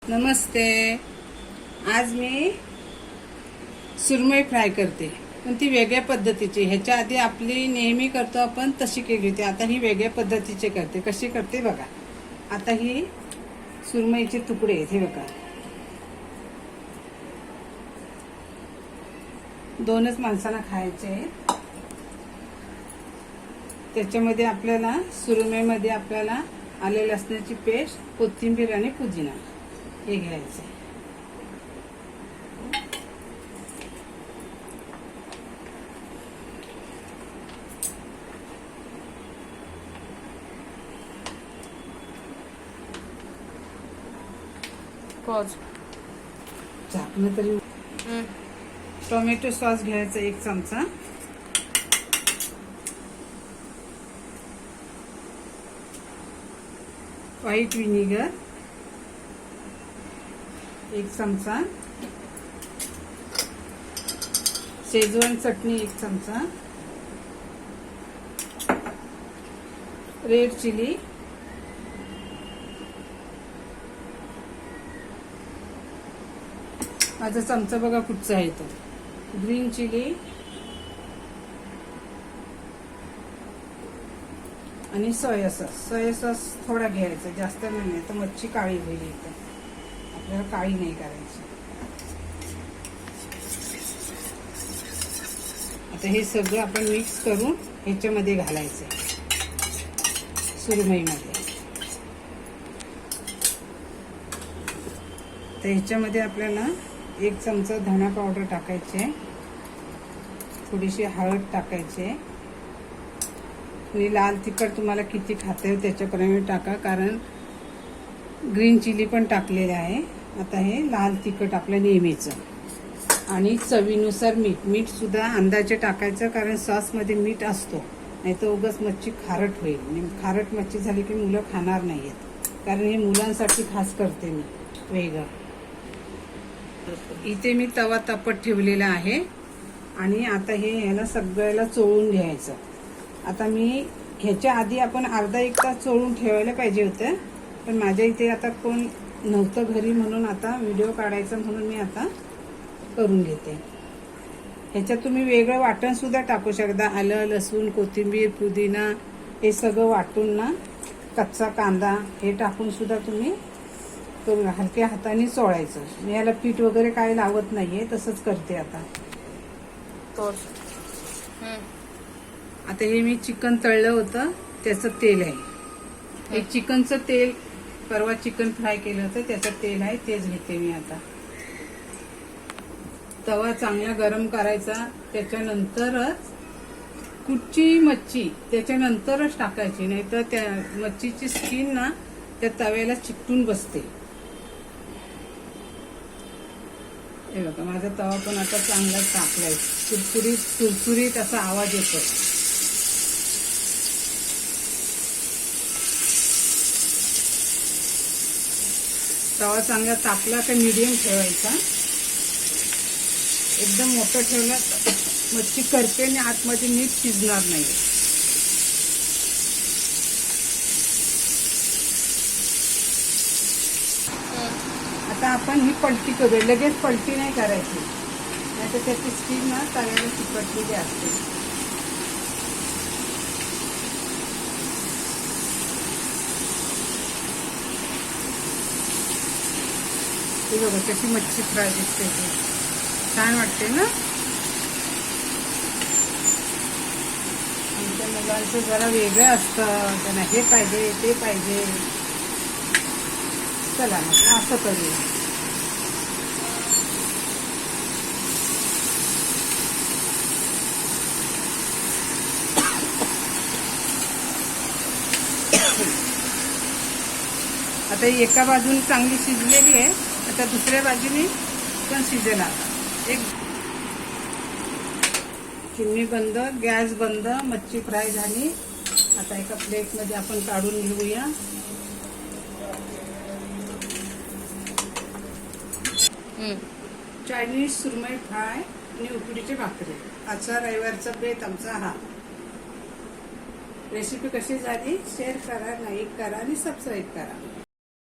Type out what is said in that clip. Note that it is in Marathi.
नमस्ते. आज मी सुरमई फ्राय करते, पण ती वेगळ्या पद्धतीची. ह्याच्या आधी आपली नेहमी करतो आपण तशी केली होती. आता ही वेगळ्या पद्धतीची करते. कशी करते बघा. आता ही सुरमईचे तुकडे आहेत, हे बघा. दोनच माणसांना खायचे आहेत. त्याच्यामध्ये आपल्याला सुरमईमध्ये आपल्याला आले लसणाची पेस्ट, कोथिंबीर आणि पुदिना हे घ्यायचं. झाकणं तरी. टोमॅटो सॉस घ्यायचा 1 चमचा. व्हाईट विनेगर 1 चमचा. शेजवान चटणी 1 चमचा. रेड चिली, माझा चमचा बघा कुठचा आहे तो. ग्रीन चिली आणि सोया सॉस. सोया सॉस थोडा घ्यायचा, जास्त नाही, तर मच्छी काळी होईल. इथं आपल्याला काळी नाही करायची. आता हे सगळं आपण मिक्स करून ह्याच्यामध्ये घालायचं सुरमईमध्ये. तर ह्याच्यामध्ये आपल्याला 1 चमचा धना पावडर टाकायचे, थोडीशी हळद टाकायचे आणि लाल तिखट तुम्हाला किती खाता येईल त्याच्याप्रमाणे टाका, कारण ग्रीन चिली पण टाकलेले आहे. आता हे लाल तिखट आपल्या नेहमीचं आणि चवीनुसार मीठ. मीठ सुद्धा अंदाजे टाकायचं, कारण सॉसमध्ये मीठ असतो, नाही तर उगाच मच्छी खारट होईल. आणि खारट मच्छी झाली की मुलं खाणार नाहीयेत, कारण हे मुलांसाठी खास करते मी वेगळं. इथे मी तवा तापत ठेवलेला आहे आणि आता हे ह्याला सगळ्याला चोळून घ्यायचं. आता मी ह्याच्या आधी आपण अर्धा 1 तास चोळून ठेवायला पाहिजे होतं, पण माझ्या इथे आता कोण नव्हतं घरी, म्हणून आता व्हिडिओ काढायचा म्हणून मी आता करून घेते. ह्याच्यात तुम्ही वेगळं वाटण सुद्धा टाकू शकता. आलं, लसूण, कोथिंबीर, पुदिना हे सगळं वाटून ना, कच्चा कांदा हे टाकून सुद्धा तुम्ही करून हलक्या हाताने चोळायचं. मी याला पीठ वगैरे काय लावत नाहीये, तसंच करते आता. आता हे मी चिकन तळलं होतं त्याचं तेल आहे. हे चिकनचं तेल, परवा चिकन फ्राय केलं होतं त्याचं तेल आहे, तेच घेते मी आता. तवा चांगला गरम करायचा, त्याच्यानंतरच कुठची मच्छी त्याच्यानंतरच टाकायची, नाही तर त्या मच्छीची स्किन ना त्या तव्याला चिकटून बसते. हे बघा, माझा तवा पण आता चांगला तापलाय. कुरकुरीत असा आवाज येतो. तवा चांगला तापला का मीडियम ठेवायचा. एकदम मोठं ठेवलं मच्छी करते आणि आतमध्ये नीट शिजणार नाही. आता आपण ही पलटी करूया. लगेच पलटी नाही करायची, नाही तर त्याची स्किन ना तव्याला चिकटलेली असते. हे बघा कशी मच्छी फ्राय दिसते, छान वाटते ना. आमच्या मुलांचं जरा वेगळं असतं, त्यांना हे पाहिजे ते पाहिजे. चला मग असं करूया. आता एका बाजूने चांगली शिजलेली आहे, आता दुसऱ्या बाजूने पण शिजेल. आता एक चिमणी बंद, गॅस बंद. मच्छी फ्राय झाली. आता एका प्लेटमध्ये आपण काढून घेऊया. चायनीज सुरमई फ्राय आणि उकडीचे भाकरी. आजचा रविवारचा बेत आमचा हा. रेसिपी कशी झाली शेअर करा, लाईक करा आणि सबस्क्राईब करा.